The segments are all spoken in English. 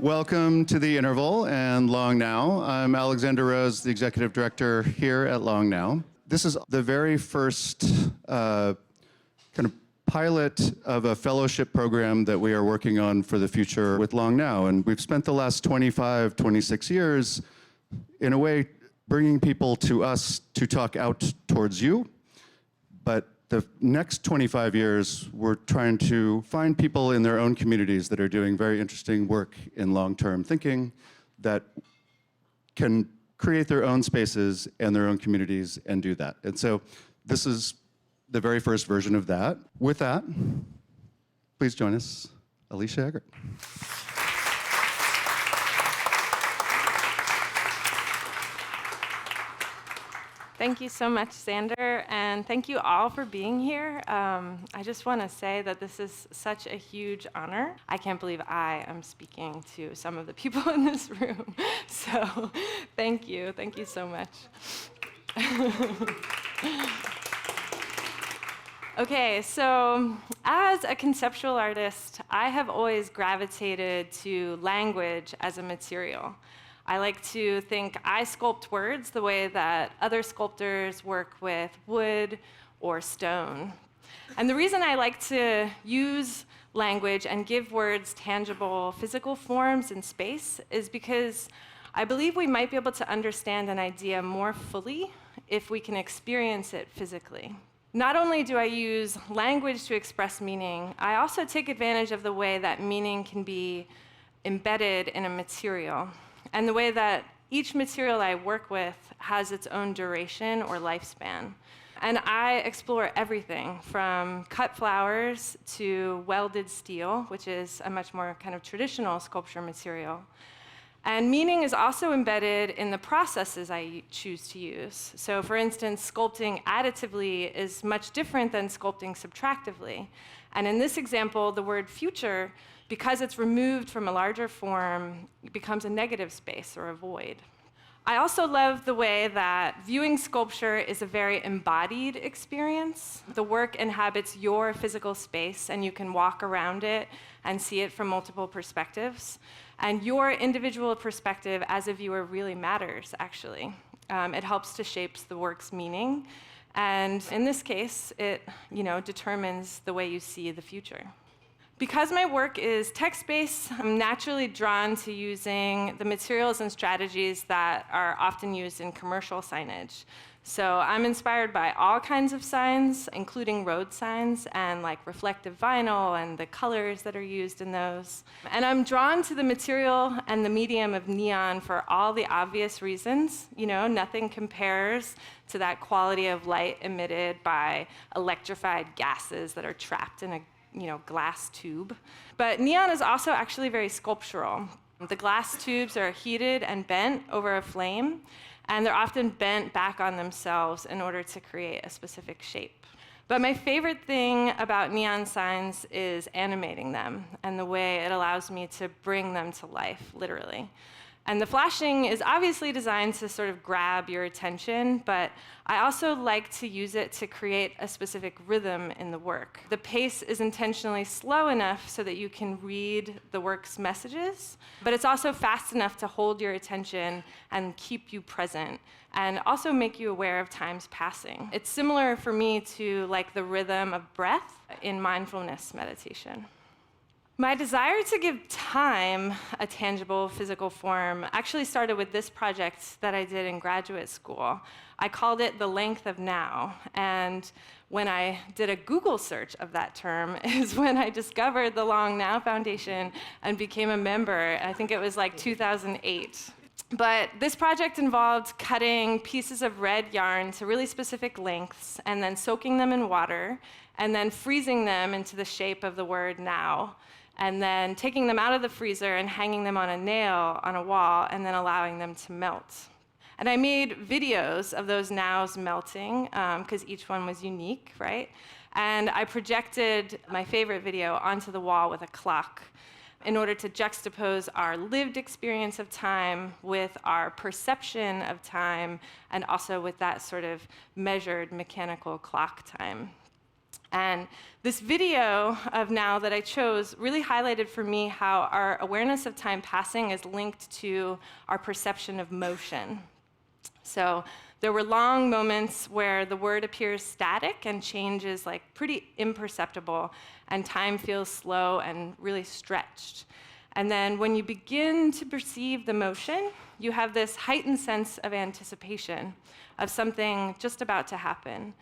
Welcome to The Interval and Long Now. I'm Alexander Rose, the Executive Director here at Long Now. This is the very first kind of pilot of a fellowship program that we are working on for the future with Long Now. And we've spent the last 25, 26 years, in a way, bringing people to us to talk out towards you. But the next 25 years, we're trying to find people in their own communities that are doing very interesting work in long-term thinking that can create their own spaces and their own communities and do that. And so this is the very first version of that. With that, please join us, Alicia Eggert. Thank you so much, Xander, and thank you all for being here. I just want to say that this is such a huge honor. I can't believe I am speaking to some of the people in this room. So thank you so much. Okay, so as a conceptual artist, I have always gravitated to language as a material. I like to think I sculpt words the way that other sculptors work with wood or stone. And the reason I like to use language and give words tangible physical forms in space is because I believe we might be able to understand an idea more fully if we can experience it physically. Not only do I use language to express meaning, I also take advantage of the way that meaning can be embedded in a material, and the way that each material I work with has its own duration or lifespan. And I explore everything from cut flowers to welded steel, which is a much more kind of traditional sculpture material. And meaning is also embedded in the processes I choose to use. So for instance, sculpting additively is much different than sculpting subtractively. And in this example, the word future, because it's removed from a larger form, it becomes a negative space or a void. I also love the way that viewing sculpture is a very embodied experience. The work inhabits your physical space, and you can walk around it and see it from multiple perspectives. And your individual perspective as a viewer really matters, actually. It helps to shape the work's meaning. And in this case, it determines the way you see the future. Because my work is text-based, I'm naturally drawn to using the materials and strategies that are often used in commercial signage. So I'm inspired by all kinds of signs, including road signs and like reflective vinyl and the colors that are used in those. And I'm drawn to the material and the medium of neon for all the obvious reasons. Nothing compares to that quality of light emitted by electrified gases that are trapped in a glass tube. But neon is also actually very sculptural. The glass tubes are heated and bent over a flame, and they're often bent back on themselves in order to create a specific shape. But my favorite thing about neon signs is animating them and the way it allows me to bring them to life, literally. And the flashing is obviously designed to sort of grab your attention, but I also like to use it to create a specific rhythm in the work. The pace is intentionally slow enough so that you can read the work's messages, but it's also fast enough to hold your attention and keep you present, and also make you aware of time's passing. It's similar for me to like the rhythm of breath in mindfulness meditation. My desire to give time a tangible physical form actually started with this project that I did in graduate school. I called it The Length of Now, and when I did a Google search of that term is when I discovered the Long Now Foundation and became a member. I think it was like 2008. But this project involved cutting pieces of red yarn to really specific lengths and then soaking them in water and then freezing them into the shape of the word now, and then taking them out of the freezer and hanging them on a nail on a wall and then allowing them to melt. And I made videos of those nows melting because each one was unique, right? And I projected my favorite video onto the wall with a clock in order to juxtapose our lived experience of time with our perception of time, and also with that sort of measured mechanical clock time. And this video of Now that I chose really highlighted for me how our awareness of time passing is linked to our perception of motion. So there were long moments where the word appears static and change is like pretty imperceptible, and time feels slow and really stretched. And then when you begin to perceive the motion, you have this heightened sense of anticipation of something just about to happen.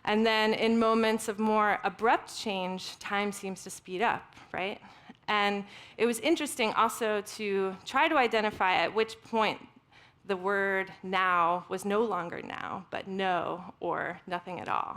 And then in moments of more abrupt change, time seems to speed up, right? And it was interesting also to try to identify at which point the word now was no longer now, but no or nothing at all.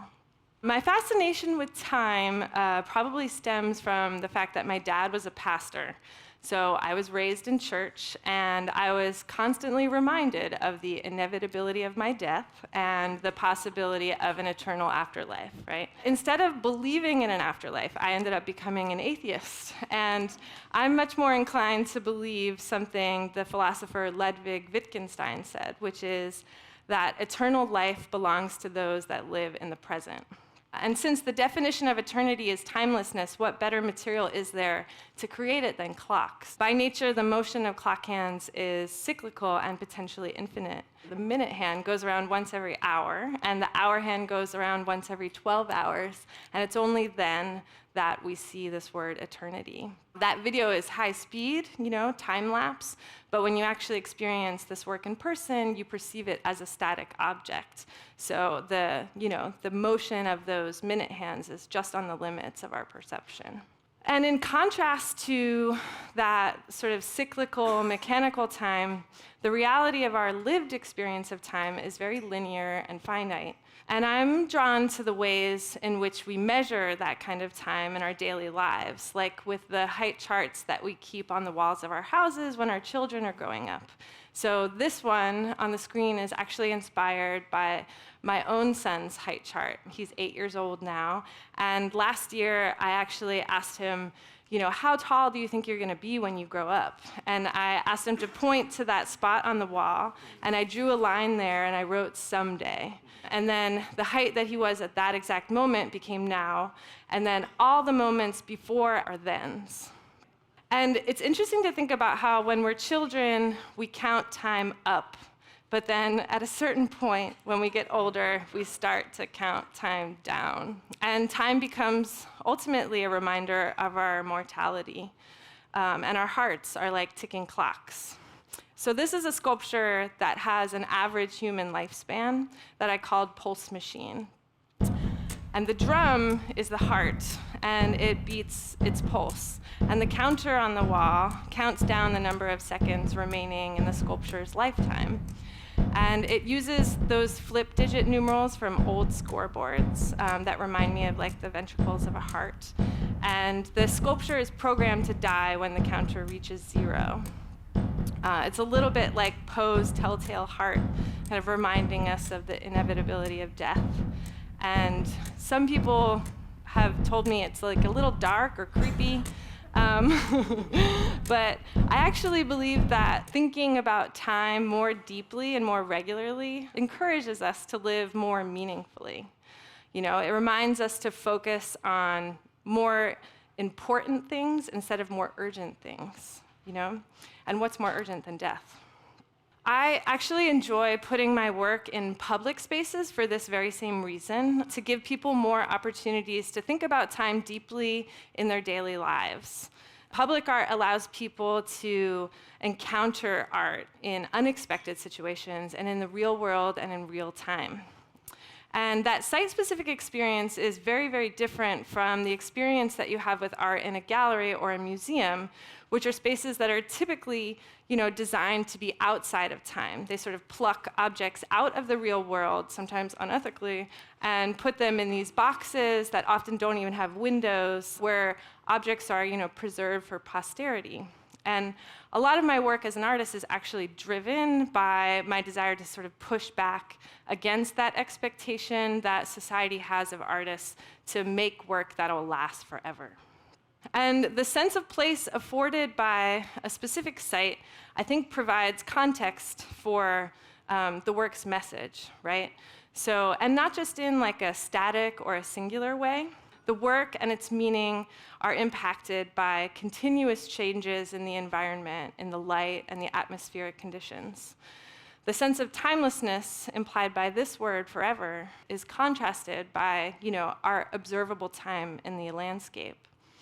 My fascination with time probably stems from the fact that my dad was a pastor. So I was raised in church, and I was constantly reminded of the inevitability of my death and the possibility of an eternal afterlife, right? Instead of believing in an afterlife, I ended up becoming an atheist. And I'm much more inclined to believe something the philosopher Ludwig Wittgenstein said, which is that eternal life belongs to those that live in the present. And since the definition of eternity is timelessness, what better material is there to create it than clocks? By nature, the motion of clock hands is cyclical and potentially infinite. The minute hand goes around once every hour, and the hour hand goes around once every 12 hours, and it's only then that we see this word eternity. That video is high speed, time lapse, but when you actually experience this work in person, you perceive it as a static object. So the motion of those minute hands is just on the limits of our perception. And in contrast to that sort of cyclical, mechanical time, the reality of our lived experience of time is very linear and finite. And I'm drawn to the ways in which we measure that kind of time in our daily lives, like with the height charts that we keep on the walls of our houses when our children are growing up. So this one on the screen is actually inspired by my own son's height chart. He's 8 years old now, and last year I actually asked him, how tall do you think you're going to be when you grow up? And I asked him to point to that spot on the wall, and I drew a line there, and I wrote someday. And then the height that he was at that exact moment became now, and then all the moments before are thens. And it's interesting to think about how when we're children, we count time up. But then at a certain point, when we get older, we start to count time down. And time becomes ultimately a reminder of our mortality. And our hearts are like ticking clocks. So this is a sculpture that has an average human lifespan that I called Pulse Machine. And the drum is the heart, and it beats its pulse. And the counter on the wall counts down the number of seconds remaining in the sculpture's lifetime. And it uses those flip digit numerals from old scoreboards that remind me of like the ventricles of a heart. And the sculpture is programmed to die when the counter reaches 0. It's a little bit like Poe's Telltale Heart, kind of reminding us of the inevitability of death. And some people have told me it's like a little dark or creepy. But I actually believe that thinking about time more deeply and more regularly encourages us to live more meaningfully. It reminds us to focus on more important things instead of more urgent things, And what's more urgent than death? I actually enjoy putting my work in public spaces for this very same reason, to give people more opportunities to think about time deeply in their daily lives. Public art allows people to encounter art in unexpected situations and in the real world and in real time. And that site-specific experience is very, very different from the experience that you have with art in a gallery or a museum, which are spaces that are typically, designed to be outside of time. They sort of pluck objects out of the real world, sometimes unethically, and put them in these boxes that often don't even have windows, where objects are, preserved for posterity. And a lot of my work as an artist is actually driven by my desire to sort of push back against that expectation that society has of artists to make work that'll last forever. And the sense of place afforded by a specific site, I think, provides context for the work's message, right? So, and not just in like a static or a singular way. The work and its meaning are impacted by continuous changes in the environment, in the light and the atmospheric conditions. The sense of timelessness implied by this word, forever, is contrasted by, our observable time in the landscape.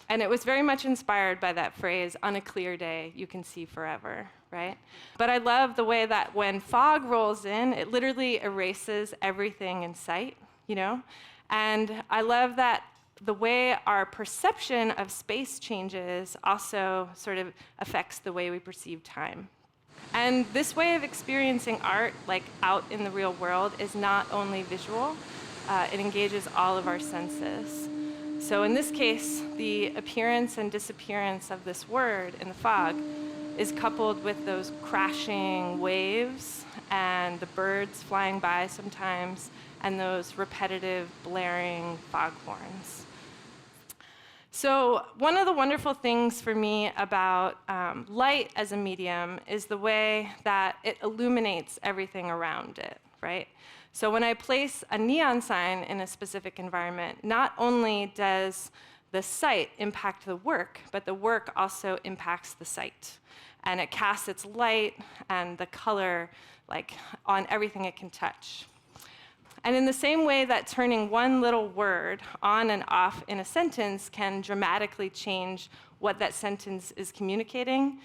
And it was very much inspired by that phrase, on a clear day, you can see forever, right? But I love the way that when fog rolls in, it literally erases everything in sight, And I love that the way our perception of space changes also sort of affects the way we perceive time. And this way of experiencing art, like out in the real world, is not only visual, it engages all of our senses. So in this case, the appearance and disappearance of this word in the fog is coupled with those crashing waves and the birds flying by sometimes and those repetitive blaring foghorns. So one of the wonderful things for me about light as a medium is the way that it illuminates everything around it, right? So when I place a neon sign in a specific environment, not only does the site impact the work, but the work also impacts the site. And it casts its light and the color on everything it can touch. And in the same way that turning one little word on and off in a sentence can dramatically change what that sentence is communicating,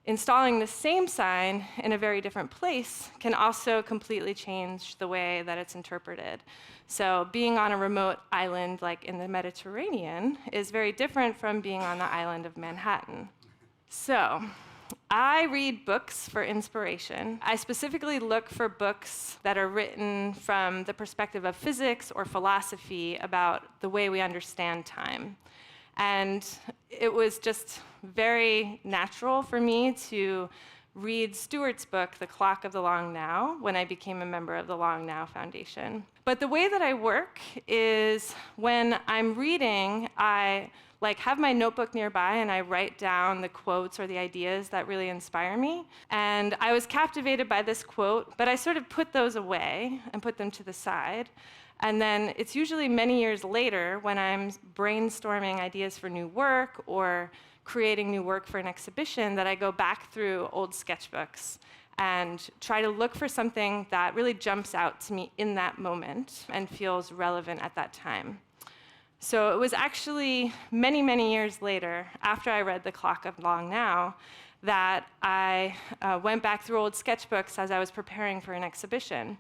installing the same sign in a very different place can also completely change the way that it's interpreted. So being on a remote island like in the Mediterranean is very different from being on the island of Manhattan. So I read books for inspiration. I specifically look for books that are written from the perspective of physics or philosophy about the way we understand time. And it was just very natural for me to read Stewart's book, The Clock of the Long Now, when I became a member of the Long Now Foundation. But the way that I work is when I'm reading, I have my notebook nearby and I write down the quotes or the ideas that really inspire me. And I was captivated by this quote, but I sort of put those away and put them to the side. And then it's usually many years later when I'm brainstorming ideas for new work or creating new work for an exhibition that I go back through old sketchbooks and try to look for something that really jumps out to me in that moment and feels relevant at that time. So it was actually many, many years later, after I read The Clock of Long Now, that I went back through old sketchbooks as I was preparing for an exhibition.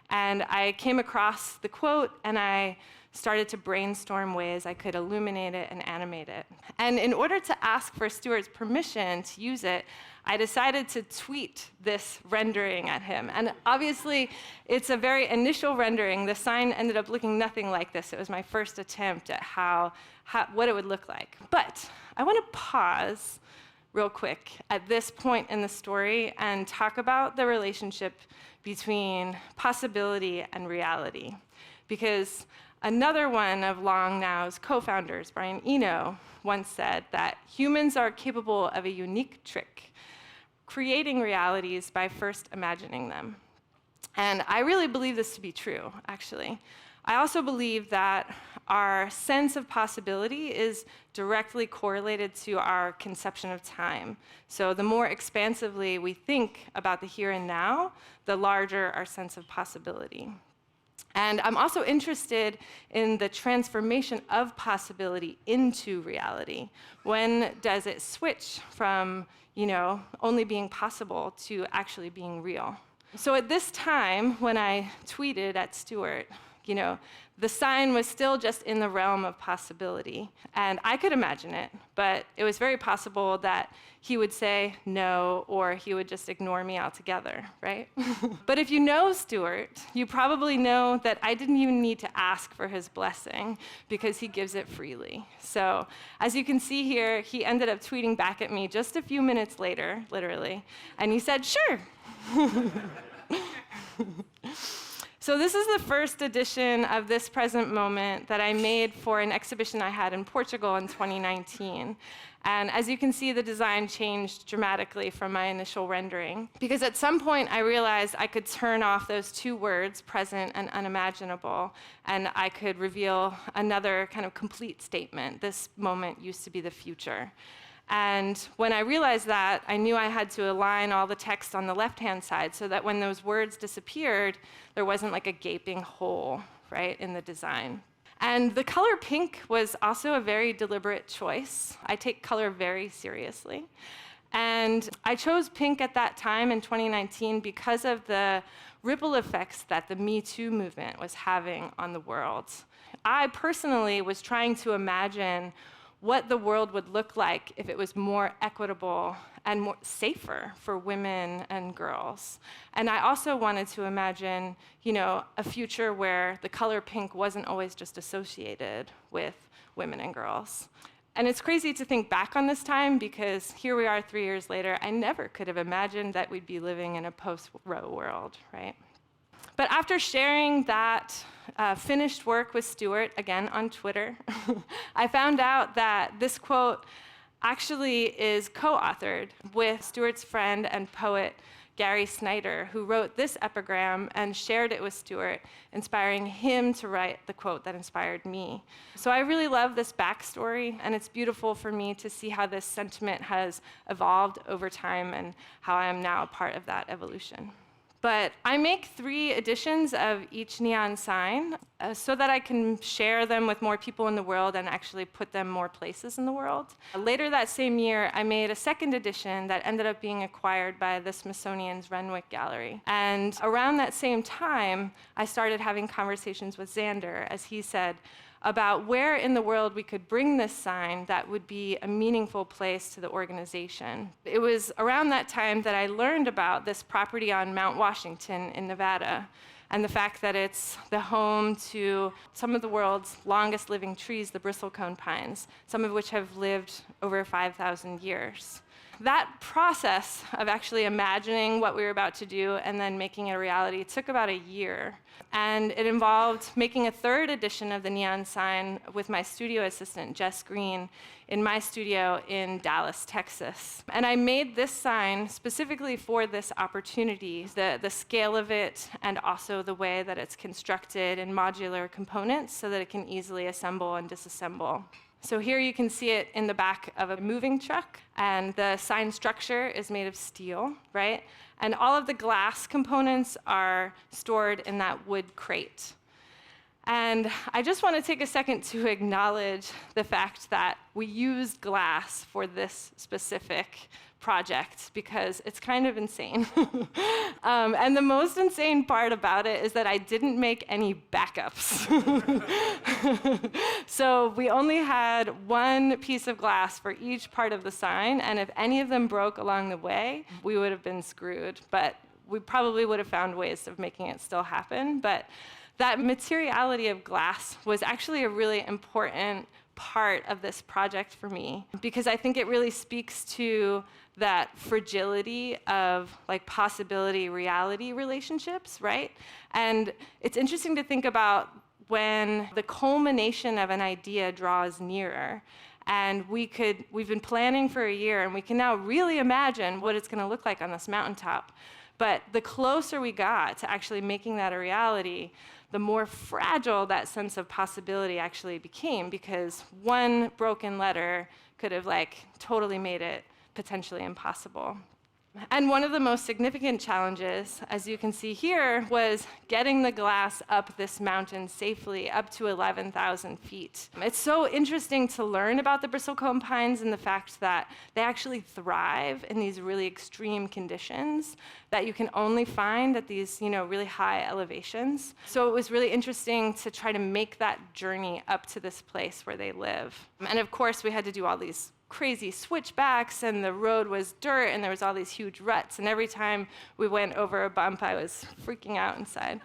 And I came across the quote, and I started to brainstorm ways I could illuminate it and animate it. And in order to ask for Stewart's permission to use it, I decided to tweet this rendering at him. And obviously, it's a very initial rendering. The sign ended up looking nothing like this. It was my first attempt at what it would look like. But I want to pause real quick at this point in the story and talk about the relationship between possibility and reality. Because another one of Long Now's co-founders, Brian Eno, once said that humans are capable of a unique trick, creating realities by first imagining them. And I really believe this to be true, actually. I also believe that our sense of possibility is directly correlated to our conception of time. So the more expansively we think about the here and now, the larger our sense of possibility. And I'm also interested in the transformation of possibility into reality. When does it switch from, only being possible to actually being real? So at this time, when I tweeted at Stewart, the sign was still just in the realm of possibility. And I could imagine it, but it was very possible that he would say no, or he would just ignore me altogether, right? But if you know Stewart, you probably know that I didn't even need to ask for his blessing because he gives it freely. So as you can see here, he ended up tweeting back at me just a few minutes later, literally, and he said, sure. So this is the first edition of This Present Moment that I made for an exhibition I had in Portugal in 2019. And as you can see, the design changed dramatically from my initial rendering. Because at some point, I realized I could turn off those two words, present and unimaginable, and I could reveal another kind of complete statement. This moment used to be the future. And when I realized that, I knew I had to align all the text on the left-hand side so that when those words disappeared, there wasn't like a gaping hole, right, in the design. And the color pink was also a very deliberate choice. I take color very seriously. And I chose pink at that time in 2019 because of the ripple effects that the Me Too movement was having on the world. I personally was trying to imagine what the world would look like if it was more equitable and more safer for women and girls. And I also wanted to imagine, a future where the color pink wasn't always just associated with women and girls. And it's crazy to think back on this time because here we are 3 years later. I never could have imagined that we'd be living in a post-Roe world, right? But after sharing that finished work with Stewart, again on Twitter, I found out that this quote actually is co-authored with Stewart's friend and poet, Gary Snyder, who wrote this epigram and shared it with Stewart, inspiring him to write the quote that inspired me. So I really love this backstory, and it's beautiful for me to see how this sentiment has evolved over time and how I am now a part of that evolution. But I make 3 editions of each neon sign so that I can share them with more people in the world and actually put them more places in the world. Later that same year, I made a 2nd edition that ended up being acquired by the Smithsonian's Renwick Gallery. And around that same time, I started having conversations with Xander, as he said, about where in the world we could bring this sign that would be a meaningful place to the organization. It was around that time that I learned about this property on Mount Washington in Nevada, and the fact that it's the home to some of the world's longest living trees, the bristlecone pines, some of which have lived over 5,000 years. That process of actually imagining what we were about to do and then making it a reality took about a year. And it involved making a 3rd edition of the neon sign with my studio assistant, Jess Green, in my studio in Dallas, Texas. And I made this sign specifically for this opportunity, the scale of it and also the way that it's constructed in modular components so that it can easily assemble and disassemble. So here you can see it in the back of a moving truck, and the sign structure is made of steel, right? And all of the glass components are stored in that wood crate. And I just want to take a second to acknowledge the fact that we used glass for this specific project because it's kind of insane. And the most insane part about it is that I didn't make any backups. So we only had 1 piece of glass for each part of the sign, and if any of them broke along the way, we would have been screwed. But we probably would have found ways of making it still happen. But that materiality of glass was actually a really important part of this project for me because I think it really speaks to that fragility of like possibility reality relationships, right? And it's interesting to think about when the culmination of an idea draws nearer. And we've been planning for a year, and we can now really imagine what it's going to look like on this mountaintop. But the closer we got to actually making that a reality, the more fragile that sense of possibility actually became, because 1 broken letter could have totally made it potentially impossible. And one of the most significant challenges, as you can see here, was getting the glass up this mountain safely, up to 11,000 feet. It's so interesting to learn about the bristlecone pines and the fact that they actually thrive in these really extreme conditions that you can only find at these, really high elevations. So it was really interesting to try to make that journey up to this place where they live. And of course, we had to do all these crazy switchbacks, and the road was dirt, and there was all these huge ruts, and every time we went over a bump, I was freaking out inside.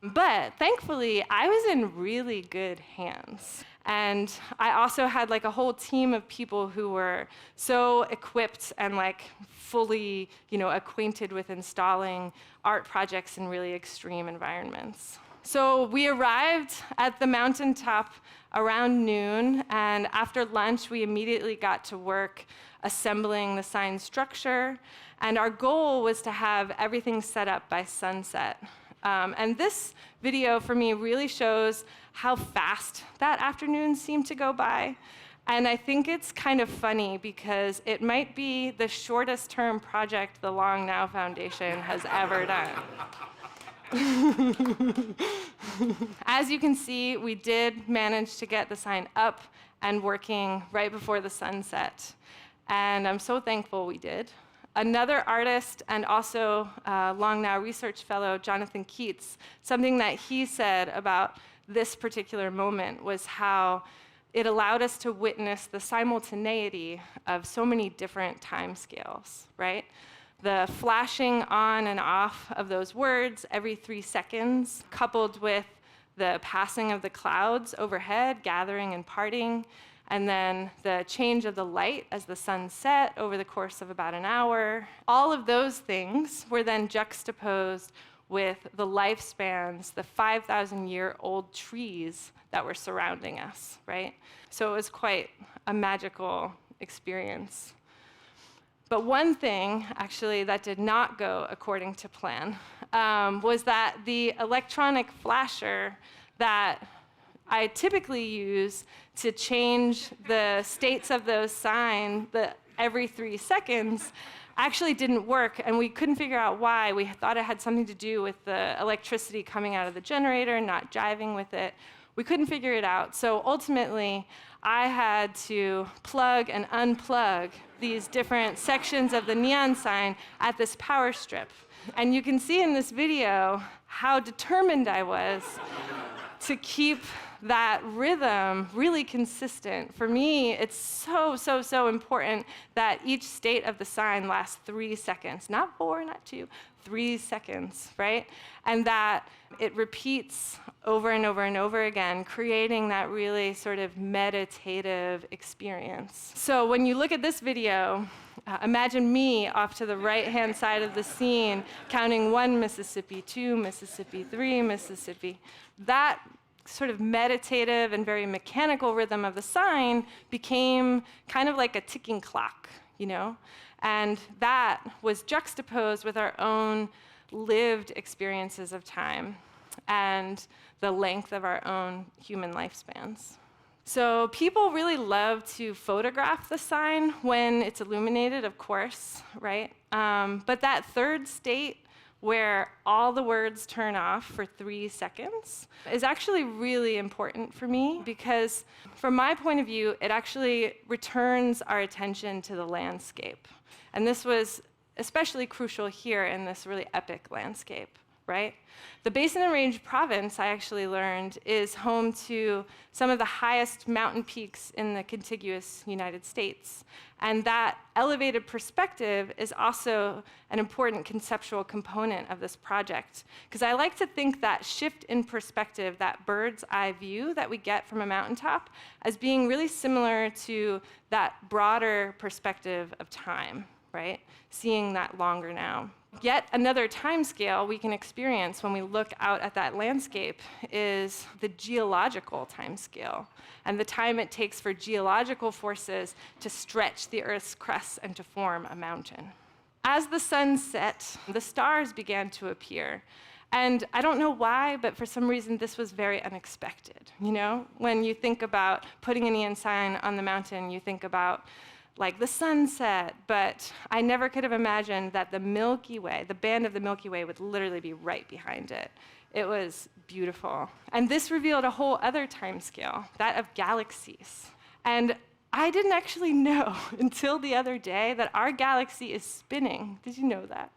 But thankfully, I was in really good hands. And I also had like a whole team of people who were so equipped and like fully, acquainted with installing art projects in really extreme environments. So we arrived at the mountaintop around noon, and after lunch, we immediately got to work assembling the sign structure. And our goal was to have everything set up by sunset. And this video for me really shows how fast that afternoon seemed to go by. And I think it's kind of funny because it might be the shortest term project the Long Now Foundation has ever done. As you can see, we did manage to get the sign up and working right before the sunset. And I'm so thankful we did. Another artist and also Long Now research fellow, Jonathan Keats, something that he said about this particular moment was how it allowed us to witness the simultaneity of so many different time scales, right? The flashing on and off of those words every 3 seconds, coupled with the passing of the clouds overhead, gathering and parting, and then the change of the light as the sun set over the course of about an hour. All of those things were then juxtaposed with the lifespans, the 5,000-year-old trees that were surrounding us, right? So it was quite a magical experience. But one thing, actually, that did not go according to plan was that the electronic flasher that I typically use to change the states of those signs every 3 seconds actually didn't work, and we couldn't figure out why. We thought it had something to do with the electricity coming out of the generator, not jiving with it. We couldn't figure it out, so ultimately, I had to plug and unplug these different sections of the neon sign at this power strip. And you can see in this video how determined I was to keep that rhythm really consistent. For me, it's so important that each state of the sign lasts 3 seconds, not 4, not 2, 3 seconds, right? And that it repeats over and over and over again, creating that really sort of meditative experience. So when you look at this video, imagine me off to the right-hand side of the scene, counting 1 Mississippi, 2 Mississippi, 3 Mississippi. That sort of meditative and very mechanical rhythm of the sign became kind of like a ticking clock, And that was juxtaposed with our own lived experiences of time and the length of our own human lifespans. So people really love to photograph the sign when it's illuminated, of course, right? But that third state where all the words turn off for 3 seconds is actually really important for me because from my point of view, it actually returns our attention to the landscape. And this was especially crucial here in this really epic landscape, right? The Basin and Range Province, I actually learned, is home to some of the highest mountain peaks in the contiguous United States. And that elevated perspective is also an important conceptual component of this project. Because I like to think that shift in perspective, that bird's eye view that we get from a mountaintop, as being really similar to that broader perspective of time, right? Seeing that longer now. Yet another time scale we can experience when we look out at that landscape is the geological time scale, and the time it takes for geological forces to stretch the Earth's crust and to form a mountain. As the sun set, the stars began to appear. And I don't know why, but for some reason this was very unexpected. When you think about putting a neon sign on the mountain, you think about like the sunset, but I never could have imagined that the Milky Way, the band of the Milky Way, would literally be right behind it. It was beautiful. And this revealed a whole other time scale, that of galaxies. And I didn't actually know until the other day that our galaxy is spinning. Did you know that?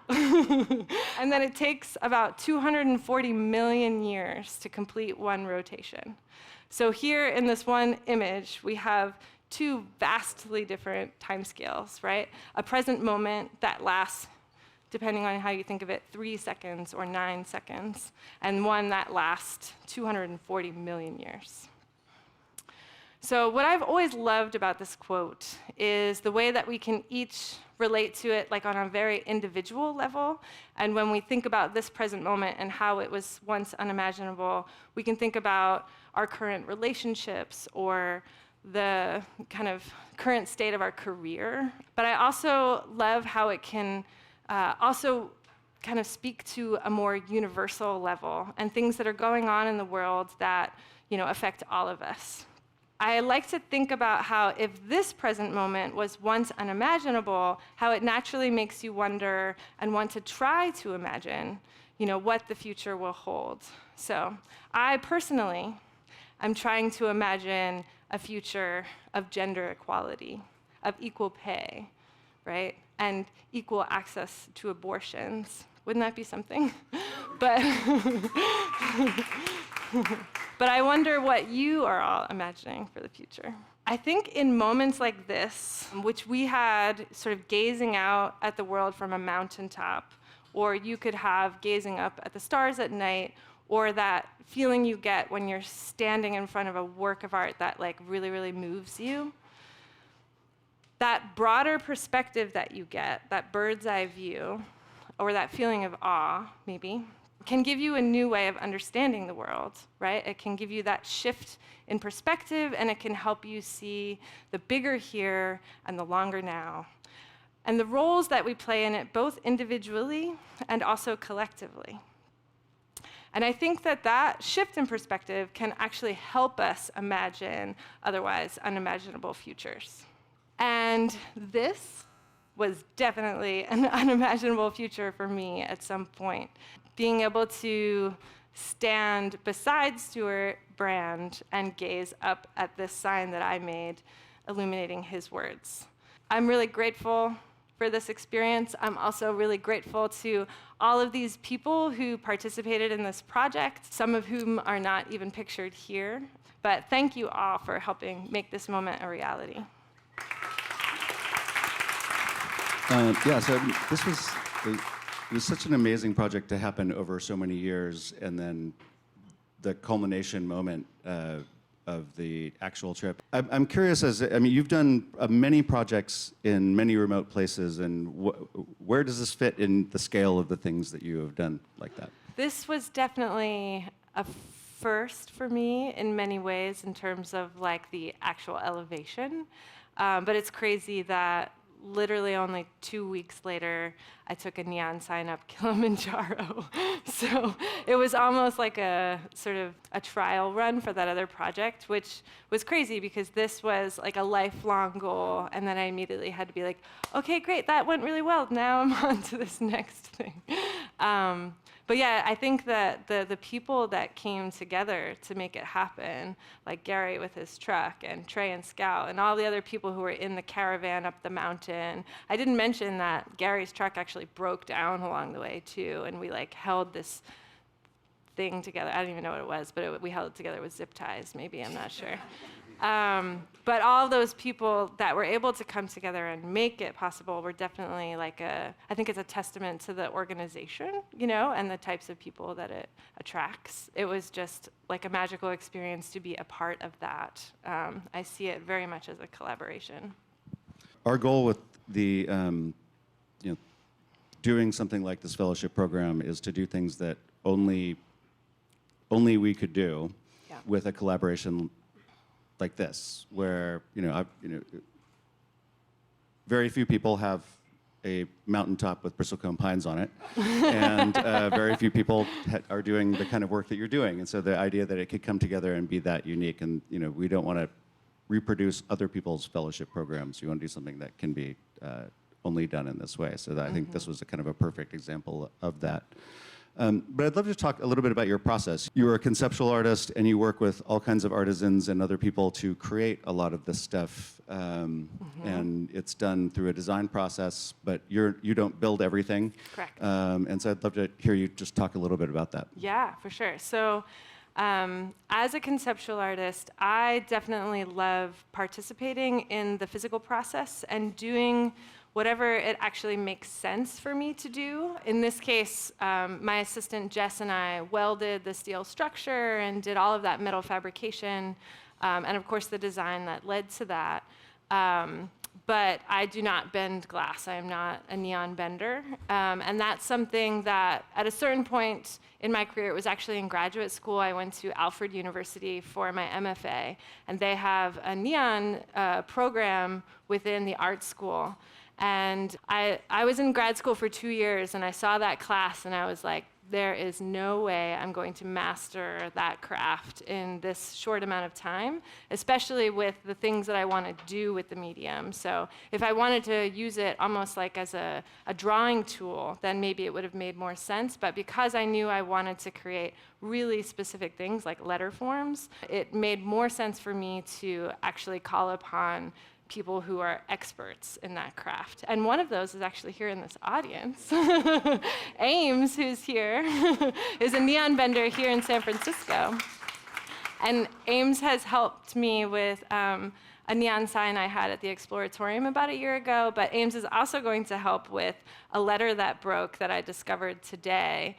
And then it takes about 240 million years to complete one rotation. So here in this one image, we have 2 vastly different timescales, right? A present moment that lasts depending on how you think of it, 3 seconds or 9 seconds, and one that lasts 240 million years. So what I've always loved about this quote is the way that we can each relate to it like on a very individual level. And when we think about this present moment and how it was once unimaginable, we can think about our current relationships or the kind of current state of our career. But I also love how it can also kind of speak to a more universal level and things that are going on in the world that, affect all of us. I like to think about how if this present moment was once unimaginable, how it naturally makes you wonder and want to try to imagine, what the future will hold. So I personally am trying to imagine a future of gender equality, of equal pay, right? And equal access to abortions. Wouldn't that be something? But I wonder what you are all imagining for the future. I think in moments like this, which we had sort of gazing out at the world from a mountaintop, or you could have gazing up at the stars at night, or that feeling you get when you're standing in front of a work of art that like really, really moves you, that broader perspective that you get, that bird's eye view, or that feeling of awe, maybe, can give you a new way of understanding the world, right? It can give you that shift in perspective, and it can help you see the bigger here and the longer now, and the roles that we play in it, both individually and also collectively. And I think that that shift in perspective can actually help us imagine otherwise unimaginable futures. And this was definitely an unimaginable future for me at some point. Being able to stand beside Stewart Brand and gaze up at this sign that I made, illuminating his words. I'm really grateful for this experience. I'm also really grateful to all of these people who participated in this project, some of whom are not even pictured here. But thank you all for helping make this moment a reality. So it was such an amazing project to happen over so many years, and then the culmination moment of the actual trip. I'm curious, you've done many projects in many remote places, and where does this fit in the scale of the things that you have done like that? This was definitely a first for me in many ways in terms of like the actual elevation, but it's crazy that literally only 2 weeks later, I took a neon sign up Kilimanjaro. So it was almost like a sort of a trial run for that other project, which was crazy because this was like a lifelong goal. And then I immediately had to be like, okay, great, that went really well. Now I'm on to this next thing. But yeah, I think that the people that came together to make it happen, like Gary with his truck and Trey and Scout and all the other people who were in the caravan up the mountain. I didn't mention that Gary's truck actually broke down along the way too, and we like held this thing together. I don't even know what it was, but we held it together with zip ties, maybe, I'm not sure. But all those people that were able to come together and make it possible were definitely like I think it's a testament to the organization, and the types of people that it attracts. It was just like a magical experience to be a part of that. I see it very much as a collaboration. Our goal with the, doing something like this fellowship program is to do things that only we could do with a collaboration like this, where very few people have a mountaintop with bristlecone pines on it, and very few people are doing the kind of work that you're doing. And so the idea that it could come together and be that unique, and we don't want to reproduce other people's fellowship programs. We want to do something that can be only done in this way. So that I think this was a kind of a perfect example of that. But I'd love to talk a little bit about your process. You're a conceptual artist, and you work with all kinds of artisans and other people to create a lot of this stuff. And it's done through a design process, but you don't build everything. Correct. And so I'd love to hear you just talk a little bit about that. Yeah, for sure. So as a conceptual artist, I definitely love participating in the physical process and doing whatever it actually makes sense for me to do. In this case, my assistant Jess and I welded the steel structure and did all of that metal fabrication, and of course the design that led to that. But I do not bend glass. I am not a neon bender. And that's something that at a certain point in my career, it was actually in graduate school. I went to Alfred University for my MFA, and they have a neon program within the art school. And I was in grad school for 2 years, and I saw that class, and I was like, there is no way I'm going to master that craft in this short amount of time, especially with the things that I want to do with the medium. So if I wanted to use it almost like as a drawing tool, then maybe it would have made more sense. But because I knew I wanted to create really specific things like letter forms, it made more sense for me to actually call upon people who are experts in that craft. And one of those is actually here in this audience. Ames, who's here, is a neon bender here in San Francisco. And Ames has helped me with a neon sign I had at the Exploratorium about a year ago, but Ames is also going to help with a letter that broke that I discovered today.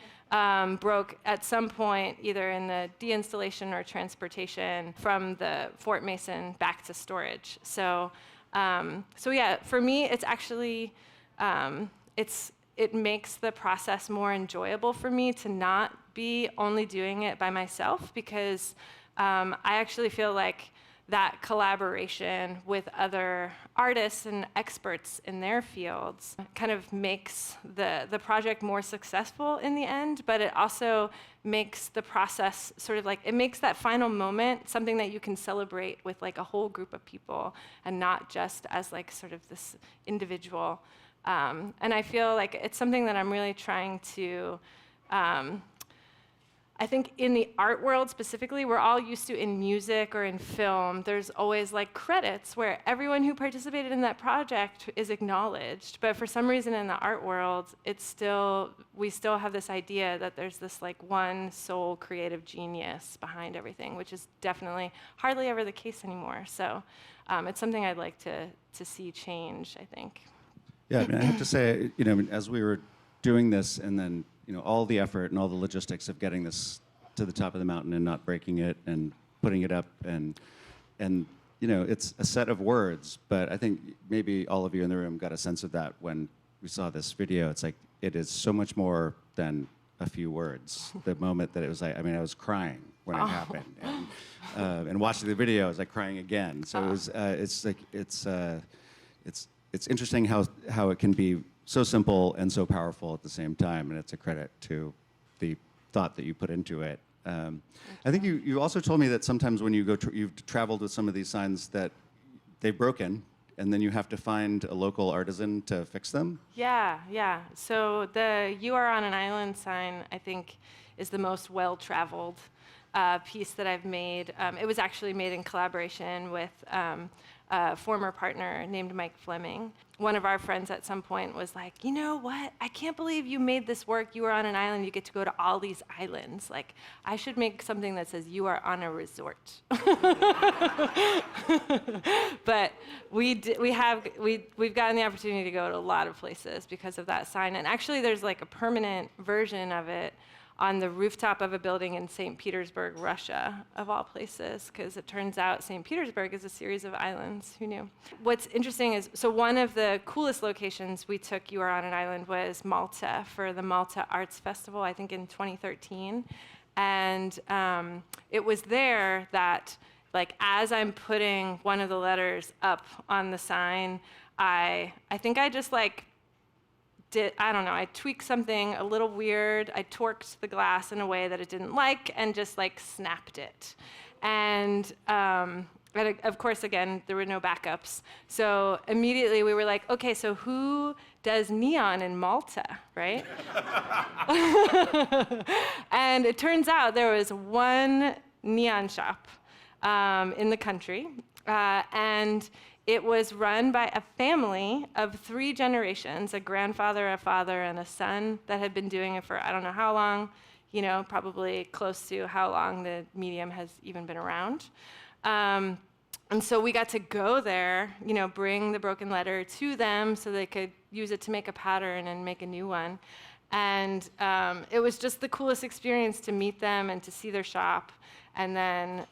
Broke at some point either in the deinstallation or transportation from the Fort Mason back to storage. So yeah, for me, it's actually, it makes the process more enjoyable for me to not be only doing it by myself, because I actually feel like that collaboration with other artists and experts in their fields kind of makes the project more successful in the end, but it also makes the process sort of like, it makes that final moment something that you can celebrate with like a whole group of people and not just as like sort of this individual. And I feel like it's something that I'm really trying to, I think in the art world specifically, we're all used to in music or in film, there's always like credits where everyone who participated in that project is acknowledged. But for some reason in the art world, we still have this idea that there's this like one sole creative genius behind everything, which is definitely hardly ever the case anymore. So it's something I'd like to see change, I think. Yeah, I mean, I have to say, as we were doing this, and then all the effort and all the logistics of getting this to the top of the mountain and not breaking it and putting it up, and it's a set of words, but I think maybe all of you in the room got a sense of that when we saw this video. It's like, it is so much more than a few words. The moment that it was like, I mean, I was crying when it happened, and watching the video, I was like crying again. So it was, it's interesting how it can be so simple and so powerful at the same time, and it's a credit to the thought that you put into it. I think you also told me that sometimes when you you've traveled with some of these signs that they've broken, and then you have to find a local artisan to fix them? Yeah. So the "You Are on an Island" sign, I think, is the most well-traveled piece that I've made. It was actually made in collaboration with a former partner named Mike Fleming. One of our friends at some point was like, you know what? I can't believe you made this work. You are on an island. You get to go to all these islands. Like, I should make something that says you are on a resort. But we've gotten the opportunity to go to a lot of places because of that sign. And actually, there's like a permanent version of it on the rooftop of a building in St. Petersburg, Russia, of all places, because it turns out St. Petersburg is a series of islands. Who knew? What's interesting is, so one of the coolest locations we took You Are on an Island was Malta for the Malta Arts Festival, I think in 2013. And it was there that, like, as I'm putting one of the letters up on the sign, I think I just like, I tweaked something a little weird. I torqued the glass in a way that it didn't like and just like snapped it. And of course, again, there were no backups. So immediately we were like, okay, so who does neon in Malta, right? And it turns out there was one neon shop in the country, and it was run by a family of 3 generations, a grandfather, a father, and a son that had been doing it for I don't know how long, probably close to how long the medium has even been around. And so we got to go there, bring the broken letter to them so they could use it to make a pattern and make a new one. And it was just the coolest experience to meet them and to see their shop. And then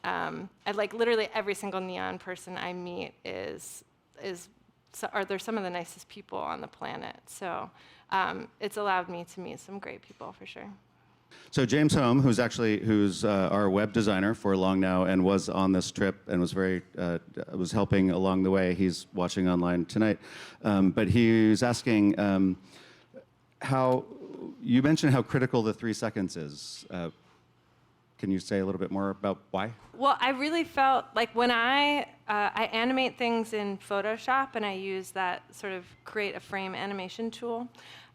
literally every single neon person I meet are they're some of the nicest people on the planet. So it's allowed me to meet some great people for sure. So James Home, who's our web designer for Long Now and was on this trip and was helping along the way. He's watching online tonight, but he's asking how you mentioned how critical the 3 seconds is. Can you say a little bit more about why? Well, I really felt like when I animate things in Photoshop, and I use that sort of create a frame animation tool.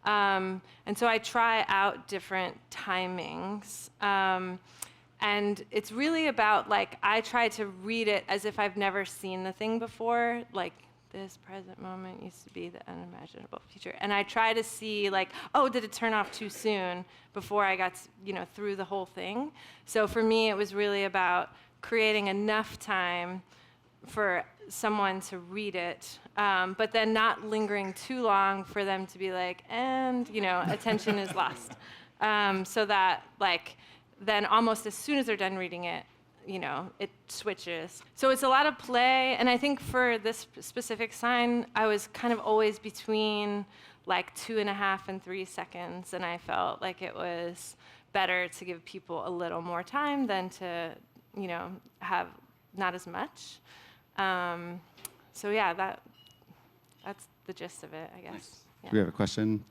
And so I try out different timings. And it's really about, I try to read it as if I've never seen the thing before. This present moment used to be the unimaginable future. And I try to see, did it turn off too soon before I got, through the whole thing? So for me, it was really about creating enough time for someone to read it, but then not lingering too long for them to be and, attention is lost. So that, then almost as soon as they're done reading it, it switches. So it's a lot of play, and I think for this specific sign, I was kind of always between 2.5 and 3 seconds, and I felt like it was better to give people a little more time than to, have not as much. So yeah, that's the gist of it, I guess. Nice. Yeah. Do we have a question?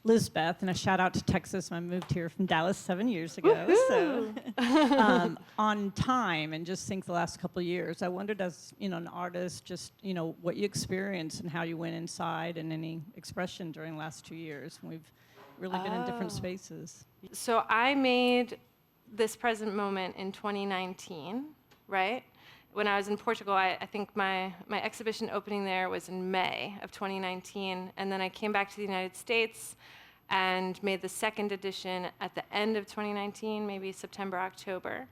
Lizbeth, and a shout out to Texas. I moved here from Dallas 7 years ago. So, on time, and just think the last couple of years, I wondered, as an artist, just what you experienced and how you went inside, and any expression during the last 2 years. We've really been in different spaces. So I made this present moment in 2019, right? When I was in Portugal, I think my exhibition opening there was in May of 2019, and then I came back to the United States and made the second edition at the end of 2019, maybe September, October.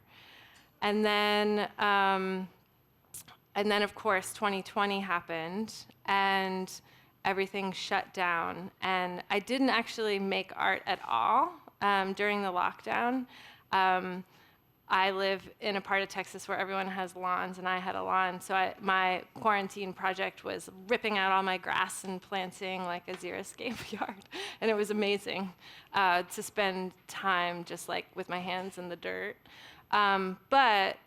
And then of course, 2020 happened, and everything shut down. And I didn't actually make art at all during the lockdown. I live in a part of Texas where everyone has lawns, and I had a lawn. So my quarantine project was ripping out all my grass and planting a xeriscape yard. And it was amazing to spend time just with my hands in the dirt. But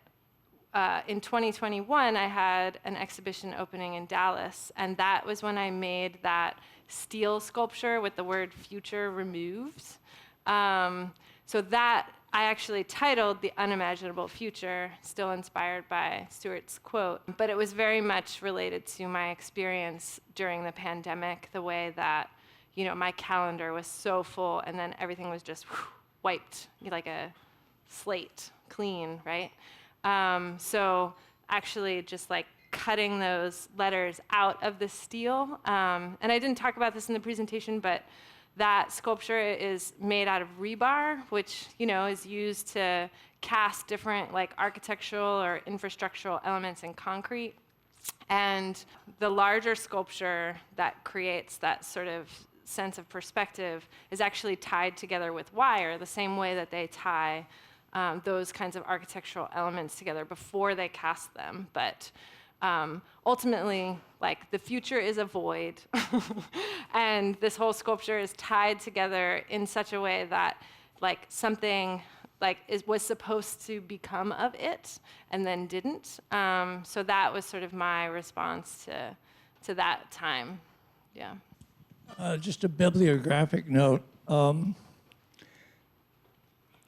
in 2021, I had an exhibition opening in Dallas, and that was when I made that steel sculpture with the word future removed. So that I actually titled The Unimaginable Future, still inspired by Stewart's quote, but it was very much related to my experience during the pandemic, the way that, my calendar was so full, and then everything was just wiped, like a slate, clean, right? So actually just cutting those letters out of the steel, and I didn't talk about this in the presentation, but that sculpture is made out of rebar, which is used to cast different architectural or infrastructural elements in concrete. And the larger sculpture that creates that sort of sense of perspective is actually tied together with wire, the same way that they tie those kinds of architectural elements together before they cast them. But ultimately, the future is a void, and this whole sculpture is tied together in such a way that, something was supposed to become of it, and then didn't. So that was sort of my response to that time. Yeah. Just a bibliographic note.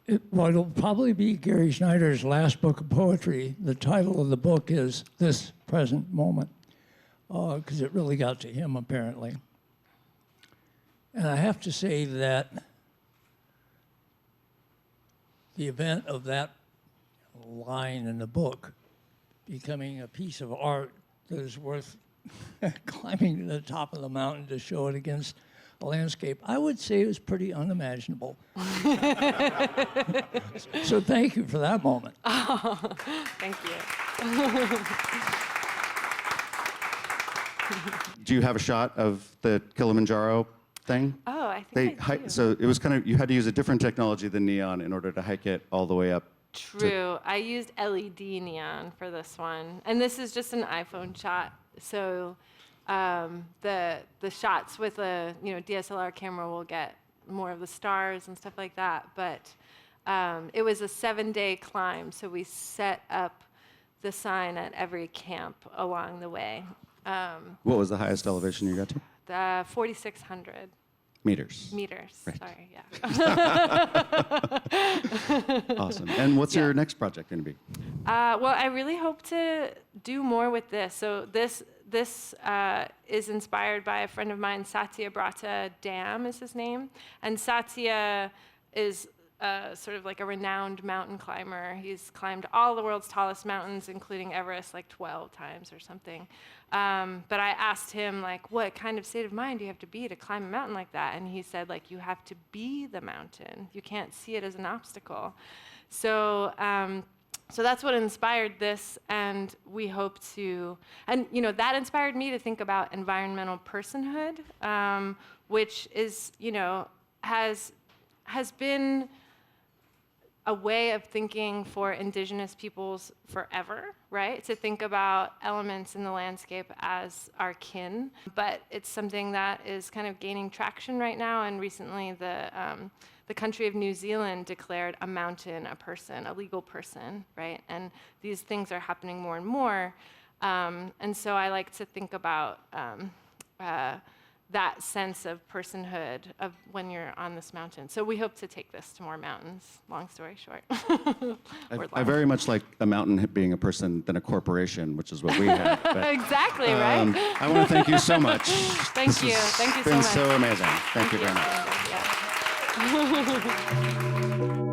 It'll probably be Gary Schneider's last book of poetry. The title of the book is This Present Moment, because it really got to him, apparently. And I have to say that the event of that line in the book becoming a piece of art that is worth climbing to the top of the mountain to show it against a landscape, I would say it was pretty unimaginable. So thank you for that moment. Thank you. Do you have a shot of the Kilimanjaro thing? Oh, I think I do. So it was kind of, you had to use a different technology than neon in order to hike it all the way up. True. I used LED neon for this one, and this is just an iPhone shot. So the shots with a DSLR camera will get more of the stars and stuff like that. But it was a 7-day climb, so we set up the sign at every camp along the way. What was the highest elevation you got to? The 4,600 Meters. meters. Right. Sorry, yeah. Awesome. And what's your next project going to be? Well, I really hope to do more with this. So this is inspired by a friend of mine, Satya Brata Dam is his name. And Satya is sort of like a renowned mountain climber. He's climbed all the world's tallest mountains, including Everest, like 12 times or something. But I asked him, like, what kind of state of mind do you have to be to climb a mountain like that? And he said, like, you have to be the mountain. You can't see it as an obstacle. So that's what inspired this, and we hope to, and that inspired me to think about environmental personhood, which is, has been a way of thinking for indigenous peoples forever, right? To think about elements in the landscape as our kin, but it's something that is kind of gaining traction right now, and recently the country of New Zealand declared a mountain a person, a legal person, right? And these things are happening more and more, and so I like to think about that sense of personhood of when you're on this mountain. So we hope to take this to more mountains, long story short. I very much like a mountain being a person than a corporation, which is what we had. But, exactly, right? I want to thank you so much. Thank you so much. It's been so amazing. Thank you very much. Yeah.